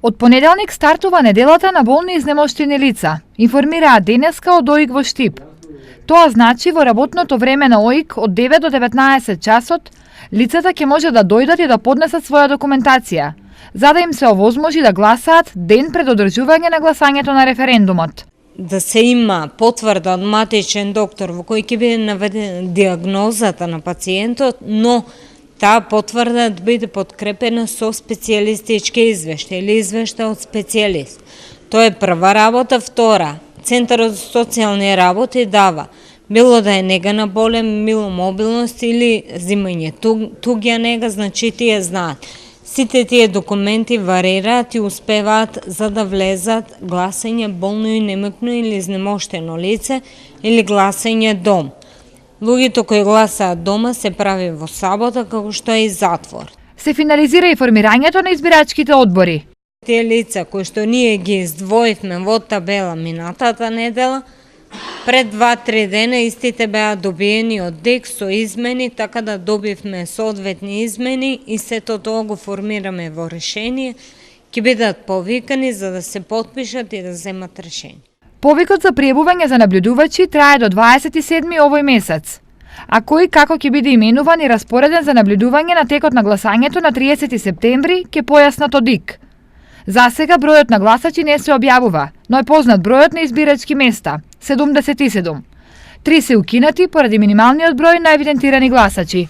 Од понеделник стартува неделата на болни и изнемоштени лица, информираат денеска од ОИК во Штип. Тоа значи во работното време на ОИК од 9 до 19 часот, лицата ќе може да дојдат и да поднесат своја документација, за да им се овозможи да гласаат ден пред одржување на гласањето на референдумот. Да се има потврда од матичен доктор во кој ќе биде наведена диагнозата на пациентот, но таа потврда да биде подкрепена со специјалистички извештај или извештај од специјалист. Тоа е прва работа. Втора, Центарот за социјални работи дава било да е нега на болен, било мобилност или зимање туѓа нега, значи тие знаат. Сите тие документи варираат и успеваат за да влезат гласање болно и немокно или изнемоштено лице или гласање дом. Луѓето кои гласаат дома се прави во сабота, како што е и затвор. Се финализира и формирањето на избирачките одбори. Тие лица кои што ние ги издвоивме во табела минатата недела, пред 2-3 дена истите беа добиени од ДЕК со измени, така да добивме соодветни измени и сето тоа го формираме во решение, ќе бидат повикани за да се потпишат и да земат решение. Повикот за пријавување за наблюдувачи трае до 27 овој месец. А кој како ќе биде именуван и распореден за наблюдување на текот на гласањето на 30 септември ќе појаснат од ИК. За сега бројот на гласачи не се објавува, но е познат бројот на избирачки места – 77. 3 се укинати поради минималниот број на евидентирани гласачи.